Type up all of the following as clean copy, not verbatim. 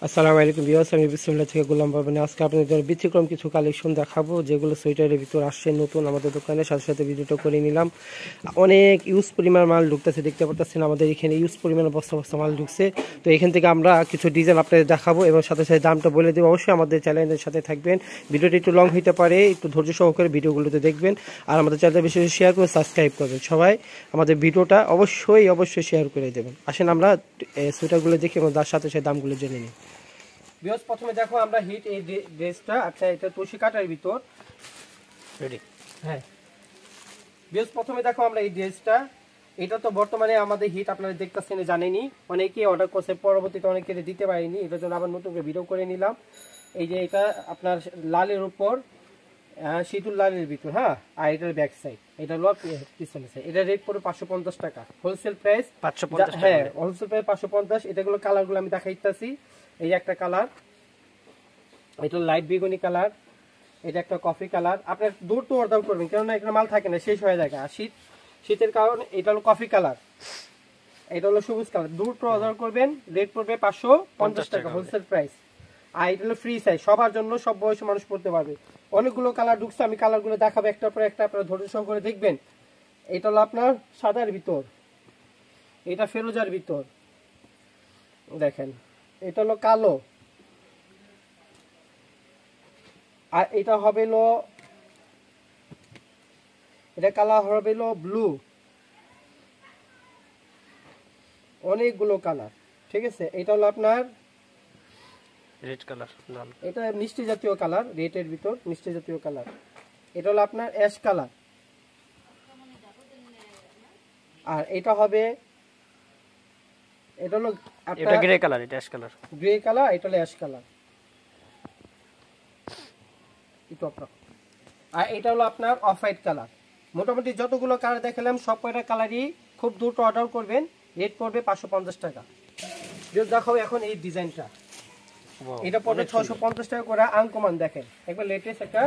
আসসালামু আলাইকুম ভিউয়ার্স, আমি বিসমিল্লাহ থেকে গোলাম বাবনে আজকে আপনাদের ব্যতিক্রম কিছু কালেকশন দেখাবো, যেগুলো সোয়েটারের ভিতর আসছে নতুন আমাদের দোকানে। সাথে সাথে ভিডিওটা করে নিলাম। অনেক ইউজ পরিমাণ মাল ঢুকতেছে, দেখতে পাচ্ছেন আমাদের এখানে ইউজ পরিমাণ বস্তা বস্তা মাল ঢুকছে। তো এখান থেকে আমরা কিছু ডিজাইন আপনাদের দেখাবো এবং সাথে সাথে দামটা বলে দেবো। অবশ্যই আমাদের চ্যানেলের সাথে থাকবেন। ভিডিওটি একটু লং হতে পারে, একটু ধৈর্য সহকারে ভিডিওগুলোতে দেখবেন। আর আমাদের চ্যানেলটা বেশি বেশি শেয়ার করে সাবস্ক্রাইব করবেন। সবাই আমাদের ভিডিওটা অবশ্যই শেয়ার করে দেবেন। আসেন আমরা সোয়েটারগুলো দেখি এবং তার সাথে সাথে দামগুলো জেনে নিই। বিকজ প্রথমে দেখো আমরা হিট এই ড্রেসটা, আচ্ছা এটা তুলসী কাটার ভিতর রেডি। হ্যাঁ বিকজ প্রথমে দেখো আমরা এই ড্রেসটা, এটা তো বর্তমানে আমাদের হিট আপনারা দেখতেছেন, জানেনি। অনেকেই অর্ডার করছে, পরবর্তীতে অনেকে দিতে পারিনি, এটার জন্য আবার নতুন করে ভিডিও করে নিলাম। এই যে এটা আপনার লালের উপর শীতুল লালের ভিতর, হ্যাঁ। আর এটার ব্যাক সাইড, এটা হলো পিছনে সাইড। এটা রেট পড়ে 550 টাকা হোলসেল প্রাইস। 550, হ্যাঁ হোলসেল প্রাইস 550। এটাগুলো কালারগুলো আমি দেখাইতেছি। এই একটা কালার, এটা লাইট বেগুনি কালার, এটা একটা কফি কালার। আপনার দূর তো অর্ডার করবেন, কেননা এখানে মাল থাকে না, শেষ হয়ে যায়। আর শীতের কারণে এটা হলো কফি কালার, এটা হলো সবুজ কালার। দূর তো অর্ডার করবেন, রেট পড়বে 550 টাকা হোলসেল প্রাইস। আর এটা হলো ফ্রি সাইজ, সবার জন্য, সব বয়সী মানুষ পড়তে পারবে। অনেকগুলো কালার ঢুকছে, আমি কালারগুলো দেখাবো একটা পর একটা, আপনারা ধৈর্য সহকারে দেখবেন। এটা হলো আপনার সাদার ভিতর, এটা ফেরোজার ভিতর, দেখেন এটা হলো কালো। আর এটা হবে লো, এটা কালার হবে লো ব্লু। অনেকগুলো কালার, ঠিক আছে। এটা হলো আপনার রেড কালার, লাল, এটা মিষ্টি জাতীয় কালার, রেডের ভিতর মিষ্টি জাতীয় কালার। এটা হলো আপনার অ্যাশ কালার। আর এটা হবে, এটা হলো এটা গ্রে কালার, এটা অ্যাশ কালার, গ্রে কালার, এটা হলো অ্যাশ কালার। আর এটা হলো আপনার অফ হোয়াইট কালার। মোটামুটি যতগুলো কালার দেখালাম সব কয়টা কালারই খুব দ্রুত অর্ডার করবেন, রেট পড়বে 550 টাকা। দেখাও এখন এই ডিজাইনটা, এটা পড়বে 650 টাকা করে। আনকমন দেখেন, একবার লেটেস্ট একটা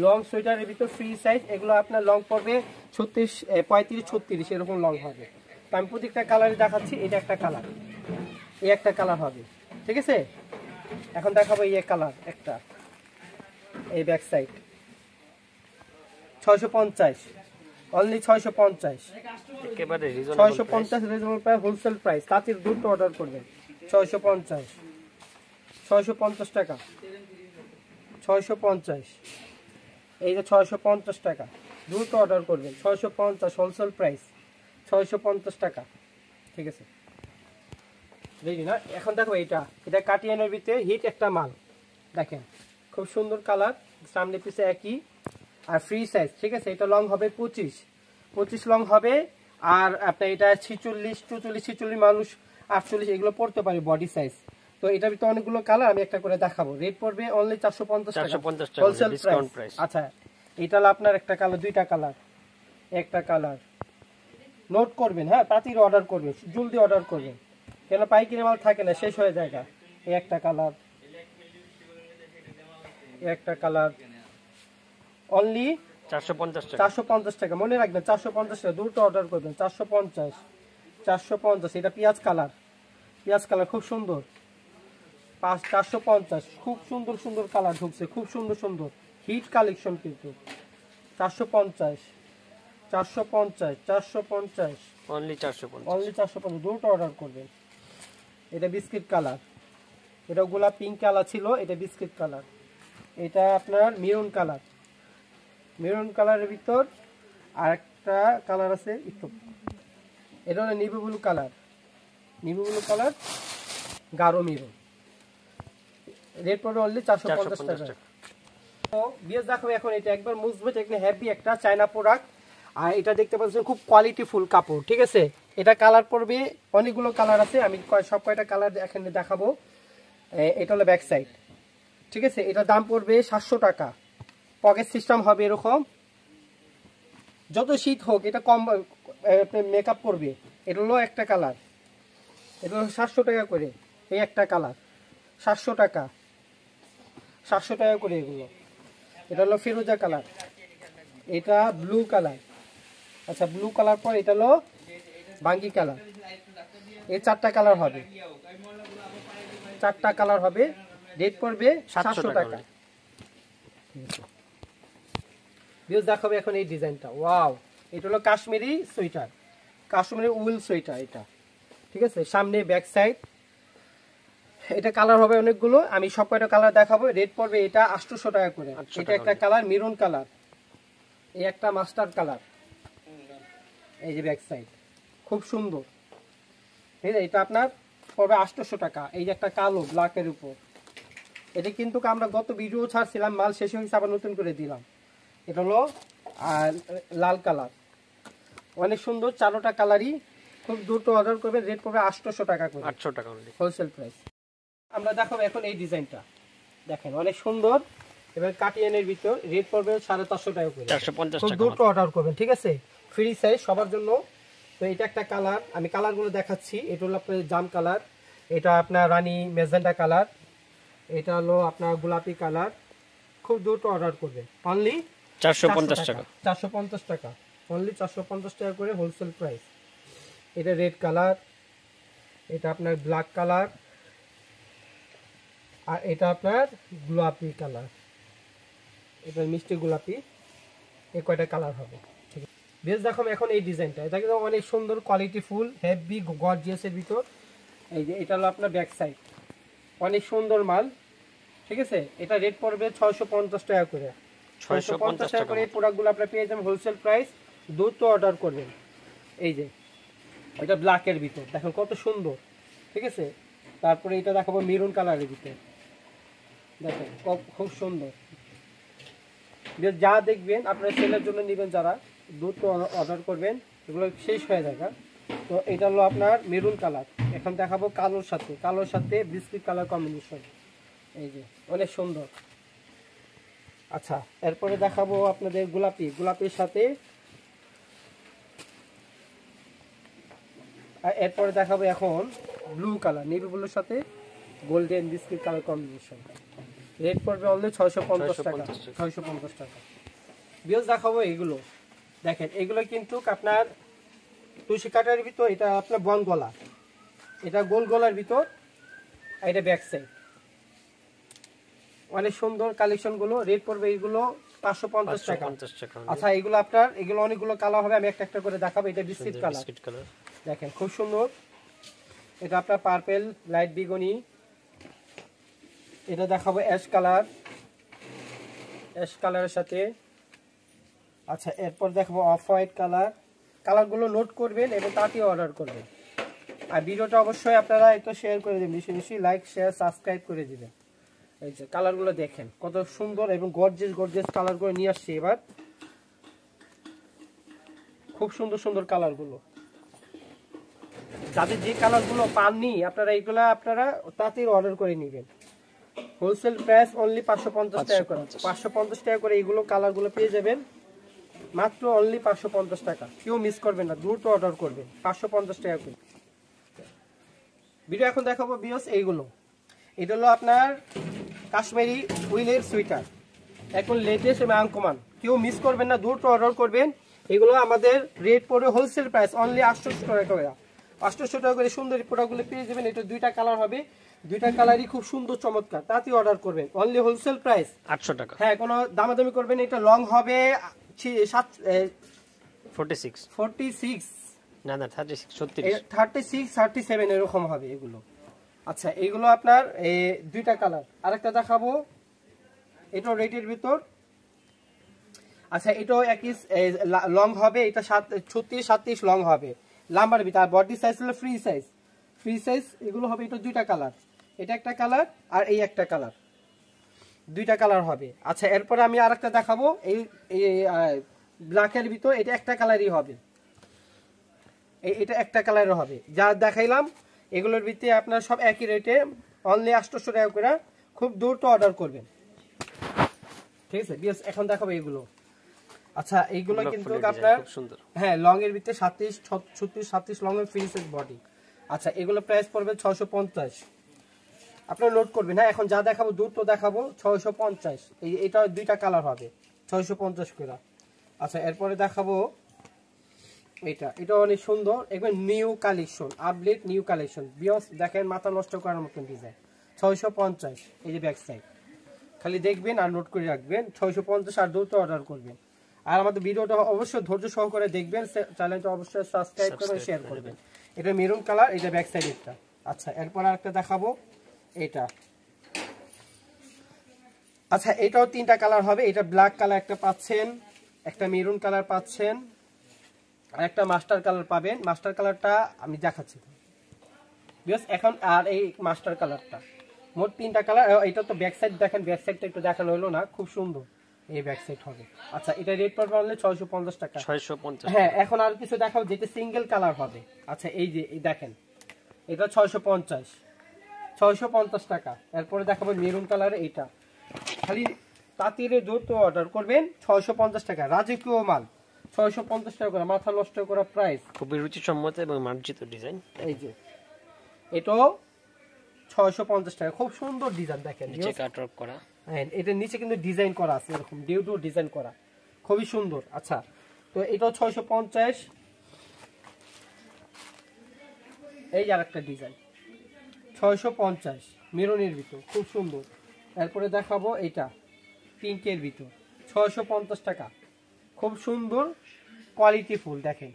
লং সোয়েটারের ভিতর ফ্রি সাইজ। এগুলো আপনার লং পড়বে 36, 35, 36 এরকম লং হবে। তো আমি প্রত্যেকটা কালারই দেখাচ্ছি। এটা একটা কালার, এই একটা কালার হবে, ঠিক আছে। এখন দেখাবো এই কালার একটা, এই ব্যাক সাইড 650, অনলি 650, একেবারে reasonable 650 reasonable price, wholesale price. তাড়াতাড়ি দ্রুত অর্ডার করবেন। 650, 650 টাকা, 650, এই যে 650 টাকা, দ্রুত অর্ডার করবেন। 650 হোলসেল প্রাইস, 650 টাকা, ঠিক আছে। রেডি না? এখন দেখো এটা, এটা কাটিয়ানের ভিতরে হিট একটা মাল, দেখেন খুব সুন্দর কালার, সামনে পিছে একই। আর ফ্রি সাইজ, ঠিক আছে। এটা লং হবে 25 লং হবে। আর আপনার এটা 46, 44, 46 মানুষ 48 এগুলো পড়তে পারে বডি সাইজ। তো এটার ভিতরে অনেকগুলো কালার, আমি একটা করে দেখাবো। রেট পড়বে অনলি 450 টাকা হোলসেল প্রাইস। আচ্ছা এটা হলো আপনার একটা কালার, দুইটা কালার, একটা কালার। নোট করবেন, হ্যাঁ তাড়াতাড়ি অর্ডার করবেন, জলদি অর্ডার করবেন, কেন পাইকারি মাল থাকে না, শেষ হয়ে যায়। এই একটা কালার, একটা কালার, অনলি 450 টাকা, 450 টাকা। মনে রাখবেন 450 টাকা, দ্রুত অর্ডার করবেন। 450, 450। এটা পেঁয়াজ কালার, পেঁয়াজ কালার খুব সুন্দর। 450, খুব সুন্দর সুন্দর কালার ঢুকছে, খুব সুন্দর সুন্দর হিট কালেকশন কিন্তু। 450, 450, 450, অনলি 450, অনলি 450, দ্রুত অর্ডার করবেন। এটা বিস্কিট কালার, এটা গোলাপ পিঙ্ক কালার ছিল, এটা বিস্কিট কালার। এটা আপনার মেরুন কালার, মেরুন কালারের ভিতর আরেকটা কালার আছে একটু, এটা হলো navy blue colour, navy blue colour, গাঢ় মেরুন। রেট পড়বে অনলি 450 টাকা। তো বিয়েস দেখো এখন এটা একবার মজবুত, একটা হ্যাপি একটা চায়না প্রোডাক্ট। আর এটা দেখতে পাচ্ছেন খুব কোয়ালিটি ফুল কাপড়, ঠিক আছে। এটা কালার পড়বে, অনেকগুলো কালার আছে, আমি সব কয়টা কালার এখানে দেখাবো। এটা হলো ব্যাক সাইড, ঠিক আছে। এটা দাম পড়বে 700 টাকা। পকেট সিস্টেম হবে এরকম, যত শীত হোক এটা কম মেকআপ করবে। এটা হলো একটা কালার, এটা হলো 700 টাকা করে। এই একটা কালার 700 টাকা, 700 টাকা করে এগুলো। এটা হলো ফিরোজা কালার, এটা ব্লু কালার, আচ্ছা ব্লু কালার পর এটা হলো বাঙ্গি কালার। এই চারটা কালার হবে, 4টা কালার হবে, রেট পড়বে 700 টাকা। ভিউজ দেখাবো এখন এই ডিজাইনটা, ওয়াও, এটা হলো কাশ্মীরি সোয়েটার, কাশ্মীরি উল সোয়েটার এটা, ঠিক আছে, সামনে ব্যাক সাইড। এটা কালার হবে অনেকগুলো, আমি সব কয়টা কালার দেখাবো। রেট পড়বে এটা 800 টাকা করে। এটা একটা কালার মেরুন কালার, এই একটা মাস্টার্ড কালার, এই যে ব্যাক সাইড খুব সুন্দর, ঠিক আছে, এটা আপনার পড়বে 800 টাকা। এই যে একটা কালো ব্ল্যাকের উপর, এটা কিন্তু আমরা গত ভিডিও ছাড়ছিলাম, মাল শেষ হয়েছে আবার নতুন করে দিলাম। এটা হলো লাল কালার, অনেক সুন্দর, 4টা কালারই, খুব দ্রুত অর্ডার করবেন। রেট পড়বে 800 টাকা করে, 800 টাকা হোলসেল প্রাইস। আমরা দেখাবো এখন এই ডিজাইনটা, দেখেন অনেক সুন্দর, এবার কাটিয়ানের ভিতর, রেট পড়বে 450 টাকা করে, 450 খুব টাকা দ্রুত অর্ডার করবেন, ঠিক আছে, ফ্রি সাইজ সবার জন্য। তো এটা একটা কালার, আমি কালারগুলো দেখাচ্ছি। এটা হলো আপনার জাম কালার, এটা আপনার রানী মেজেন্টা কালার, এটা হলো আপনার গোলাপি কালার, খুব দ্রুত অর্ডার করবেন। অনলি 450 টাকা, 450 টাকা, অনলি 450 টাকা করে হোলসেল প্রাইস। এটা রেড কালার, এটা আপনার ব্ল্যাক কালার, আর এটা আপনার গোলাপি কালার, এটা মিষ্টি গোলাপি, এই কয়টা কালার হবে, ঠিক আছে। বেশ দেখো এখন এই ডিজাইনটা, এটা কিন্তু অনেক সুন্দর কোয়ালিটি ফুল, হেভি গর্জিয়াসের ভিতর। এই যে এটা হলো আপনার ব্যাক সাইড, অনেক সুন্দর মাল, ঠিক আছে। এটা রেট পড়বে 650 টাকা করে, 650 টাকা করে। এই প্রোডাক্টগুলো আপনারা পেয়ে যাবেন হোলসেল প্রাইস, দ্রুত অর্ডার করবেন। এই যে এটা ব্ল্যাকের ভিতর, দেখেন কত সুন্দর, ঠিক আছে। তারপরে এটা দেখাবো মেরুন কালারের ভিতর, দেখেন খুব সুন্দর। যা দেখবেন আপনারা সেলের জন্য নেবেন, যারা দ্রুত অর্ডার করবেন, এগুলো শেষ হয়ে যাবে। তো এটা হলো আপনার মেরুন কালার, এখন দেখাবো কালোর সাথে বিস্কিট কালার কম্বিনেশন, এই যে অনেক সুন্দর। আচ্ছা, এরপরে দেখাবো আপনাদের গোলাপির সাথে, আর এরপরে দেখাবো এখন ব্লু কালার, নেভি ব্লুর সাথে golden biscuit colour combination. Rate পড়বে অনলি 650 টাকা, 650 টাকা। বিয়স দেখাবো এগুলো, দেখেন এগুলো কিন্তু আপনার তুলসী কাটার ভিতর, এটা আপনার বন গলা, এটা গোল গলার ভিতর, এটা ব্যাক সাইড, অনেক সুন্দর কালেকশন গুলো। রেট পড়বে এগুলো 550 টাকা। আচ্ছা, এগুলো আপনার, এগুলো অনেকগুলো কালার হবে, আমি একটা একটা করে দেখাবো। এটা বিস্কিট কালার, দেখেন খুব সুন্দর, এটা আপনার পার্পেল লাইট বেগুনি, এটা দেখাবো অ্যাশ কালারের সাথে। আচ্ছা, এরপর দেখাবো অফ হোয়াইট কালারগুলো নোট করবেন এবং তাতেই অর্ডার করবেন। আর ভিডিওটা অবশ্যই আপনারা একটু শেয়ার করে দেবেন, বেশি লাইক শেয়ার সাবস্ক্রাইব করে দিবেন। এই যে কালারগুলো দেখেন কত সুন্দর এবং গর্জিয়াস কালারগুলো নিয়ে আসছে এবার, খুব সুন্দর কালারগুলো। যাদের যে কালারগুলো পাননি আপনারা, এইগুলা আপনারা তাতেই অর্ডার করে নেবেন। হোলসেল প্রাইস অনলি 550 টাকা করে, 550 টাকা করে এইগুলো কালারগুলো পেয়ে যাবেন, মাত্র অনলি 550 টাকা। কেউ মিস করবেন না, দ্রুত অর্ডার করবেন, 550 টাকা করে। ভিডিও এখন দেখাবো বিয়স এইগুলো, এটা হলো আপনার কাশ্মীরি উইলের সোয়েটার, এখন লেটেস্ট এবং আনকমন, কেউ মিস করবেন না, দ্রুত অর্ডার করবেন। এগুলো আমাদের রেট পড়বে হোলসেল প্রাইস অনলি 800 টাকা করে, 800 টাকা করে সুন্দর প্রোডাক্টগুলো পেয়ে যাবেন। এটা দুইটা কালার হবে, দুইটা কালারই খুব সুন্দর চমৎকার, তাতেই অর্ডার করবেন, অনলি হোলসেল প্রাইস 800 টাকা। হ্যাঁ, কোনো দামাদামি করবেন। এটা লং হবে 46 না 36 37 এরকম হবে এগুলো। আচ্ছা, এগুলো আপনার দুইটা কালার, আরেকটা দেখাবো, এটাও রেটের ভিতর। আচ্ছা, এটাও একই লং হবে, এটা 36 লং হবে, লাম্বার ভিতর। আর বডি সাইজ হলো ফ্রি সাইজ এগুলো হবে। এটা দুইটা কালার, এটা একটা কালার আর এই একটা কালার, দুইটা কালার হবে। আচ্ছা, এরপরে আমি আরেকটা দেখাবো, এই ব্ল্যাকের ভিতর, এটা একটা কালারই হবে, এটা একটা কালারের হবে। যা দেখাইলাম এগুলোর ভিতরে আপনার সব একই রেটে, অনলি 800 টাকা করে, খুব দ্রুত অর্ডার করবেন, ঠিক আছে। এখন দেখাবো এগুলো। আচ্ছা, এইগুলো কিন্তু আপনার হ্যাঁ লং এর ভিতরে 37 লং এর ফ্রি সাইজ বডি। আচ্ছা, এগুলো প্রাইস পড়বে 650, আপনারা নোট করবেন। হ্যাঁ, এখন যা দেখাবো দ্রুত দেখাবো, 650। এটা দুইটা কালার হবে, 650 করে। আচ্ছা, এরপরে দেখাবো এটা অনেক সুন্দর, একবার new collection, update new collection. বিয়স দেখেন, মাথা নষ্ট করার মতন ডিজাইন, 650, এই যে ব্যাক সাইড। খালি দেখবেন আর নোট করে রাখবেন 650, আর দ্রুত অর্ডার করবেন। আর আমাদের ভিডিওটা অবশ্যই ধৈর্য সহকারে দেখবেন, চ্যানেলটা অবশ্যই সাবস্ক্রাইব করবেন, শেয়ার করবেন। এটা মেরুন কালার, এটা ব্যাক সাইডেরটা। আচ্ছা, এরপর আরেকটা দেখাবো, এটা। আচ্ছা, এটাও 3টা কালার হবে। এটা ব্ল্যাক কালার একটা পাচ্ছেন, একটা মেরুন কালার পাচ্ছেন, আর একটা মাস্টার কালার পাবেন। মাস্টার কালারটা আমি দেখাচ্ছি বিকজ এখন, আর এই মাস্টার কালারটা, মোট 3টা কালার। এটা তো ব্যাক সাইড দেখেন, ব্যাক সাইডটা একটু দেখানো হলো না, খুব সুন্দর এই ব্যাক সাইড হবে। আচ্ছা, এটা রেট পড়বে অনলি 650 টাকা। 650। হ্যাঁ, এখন আর কিছু দেখাও যেটা সিঙ্গেল কালার হবে। আচ্ছা, এই যে এই দেখেন, এটা 650 টাকা। এরপরে দেখাবো মেরুন কালার, এইটা খালি তাড়াতাড়ি দ্রুত অর্ডার করবেন। 650 টাকা, রাজকীয় মাল। 650 টাকা করে, মাথা নষ্ট করা প্রাইস। খুবই রুচিসম্মত এবং মার্জিত ডিজাইন। এই যে এটাও 650 টাকা, খুব সুন্দর ডিজাইন দেখেন, নিচে কাটওয়ার্ক করা। হ্যাঁ, এটা নিচে কিন্তু ডিজাইন করা আছে, এরকম ডিউ ডিজাইন করা, খুবই সুন্দর। আচ্ছা, তো এটাও 650। এই আর একটা ডিজাইন 650 মেরুনের ভিতর, খুব সুন্দর। এরপরে দেখাবো এটা পিঙ্কের ভিতর, 650 টাকা, খুব সুন্দর কোয়ালিটি ফুল দেখেন,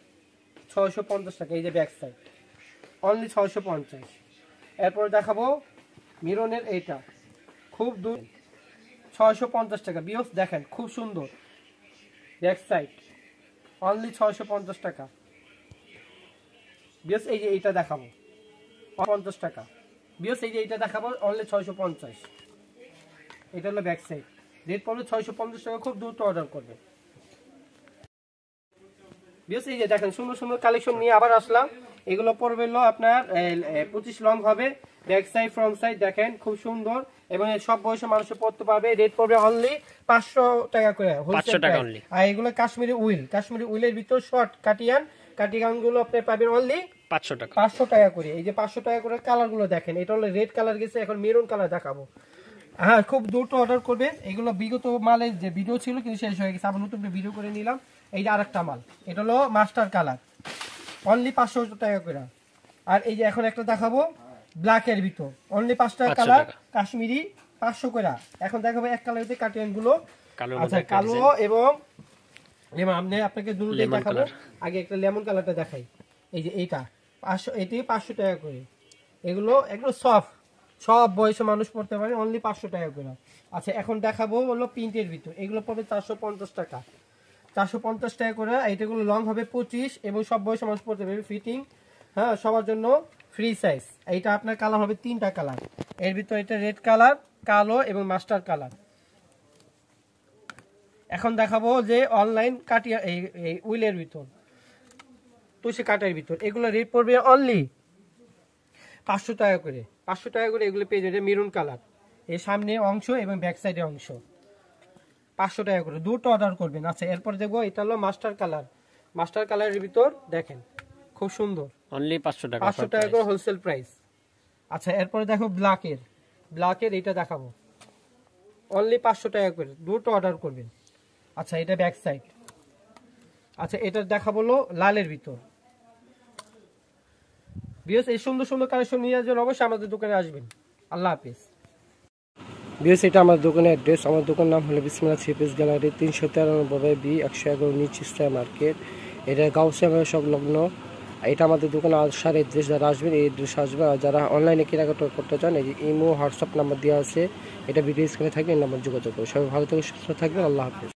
650 টাকা। এই যে ব্যাক সাইড, অনলি 650। এরপরে দেখাবো মেরুনের এইটা, খুব দূর, 650 টাকা। বিয়স দেখেন, খুব সুন্দর ব্যাক সাইড, অনলি 650 টাকা। বিয়স এই যে এইটা দেখাবো 50 টাকা। বিয়স এই যে এইটা দেখাবো অনলি 650। এটা হলো ব্যাক সাইড, রেট পড়বে 650 টাকা। খুব দ্রুত অর্ডার করবে। বিয়স এই যে দেখেন, সুন্দর সুন্দর কালেকশন নিয়ে আবার আসলাম। এগুলো পড়বে হলো আপনার 25 লং হবে, ব্যাক সাইড ফ্রন্ট সাইড দেখেন, খুব সুন্দর এবং সব বয়সের মানুষ পড়তে পারবে। রেট পড়বে অনলি 500 টাকা করে, 500 টাকা অনলি। আর এগুলো কাশ্মীরি উইলের ভিতর শর্ট কাটিয়ান গুলো আপনি পাবেন অনলি 500 টাকা। 500 টাকা করে। এই যে 500 টাকা করে কালার গুলো দেখেন, এটা হলো রেড কালার গেছে, এখন মেরুন কালার দেখাবো। হ্যাঁ, খুব দ্রুত অর্ডার করবেন। এগুলো বিগত মালের যে ভিডিও ছিল কিন্তু শেষ হয়ে গেছে, আবার নতুন ভিডিও করে নিলাম। এই যে আরেকটা মাল, এটা হলো মাস্টার কালার, অনলি 500 টাকা করে। আর এই যে এখন একটা দেখাবো ব্ল্যাকের ভিতর, অনলি 5 টাকা কালার, কাশ্মীরি 500 করে। এখন দেখাবো এক কালারের কাটিয়ান গুলো। আচ্ছা, কালো এবং আপনাকে দুটোই দেখাবো। আগে একটা লেমন কালারটা দেখাই। এই যে এইটা 500, এটি 500 টাকা করে। এগুলো একদম সফট, সব বয়সে মানুষ পড়তে পারে, অনলি 500 টাকা করে। আচ্ছা, এখন দেখাবো হলো প্রিন্টের ভিতর, এগুলো পড়বে 450 টাকা। 450 টাকা করে। এইটাগুলো লং হবে 25 এবং সব বয়সে মানুষ পড়তে পারবে, ফিটিং, হ্যাঁ, সবার জন্য ফ্রি সাইজ। এইটা আপনার কালার হবে 3টা কালার, এর ভিতর এটা রেড কালার, কালো এবং মাস্টার কালার। এখন দেখাবো যে অনলাইন কাটিয়া, এই উইলের ভিতর, তুষি কাটার ভিতর, এগুলো রেট পড়বে অনলি 500 টাকা করে। 500 টাকা করে এগুলো পেয়ে যাবে। মেরুন কালার, এই সামনে অংশ এবং ব্যাক সাইডের অংশ, 500 টাকা করে। দুটো অর্ডার করবেন। আচ্ছা, এরপর দেখবো এটা হলো মাস্টার কালারের ভিতর দেখেন, খুব সুন্দর, অনলি 500 টাকা। 500 টাকা করে হোলসেল প্রাইস। আচ্ছা, এরপরে দেখো ব্ল্যাকের এইটা দেখাবো, অনলি 500 টাকা করে। দুটো অর্ডার করবেন। আচ্ছা, এটা ব্যাক সাইড। আচ্ছা, এটা দেখাবো লালের ভিতর। বিএস এই সুন্দর সুন্দর কালেকশন নিয়ে যাওয়ার অবশ্যই আমাদের দোকানে আসবেন। আল্লাহ হাফিজ। বিএস এটা আমার দোকানের অ্যাড্রেস। আমার দোকানের নাম হলো বিসমিল্লাহ থ্রি পিস গ্যালারি, 393 B 111 নিচ ইস্টার মার্কেট। এটা গাউসিয়া সংলগ্ন। এটা আমাদের দোকানে আসার অ্যাড্রেস, যারা আসবেন এই অ্যাড্রেস আসবে। আর যারা অনলাইনে কেনাকাটা করতে চান, এই যে ইমো হোয়াটসঅ্যাপ নাম্বার দেওয়া আছে, এটা ভিডিও স্ক্রিনে থাকবে, এই নাম্বার যোগাযোগ করবে। সবাই ভালো থেকে সুস্থ থাকবেন। আল্লাহ হাফিজ।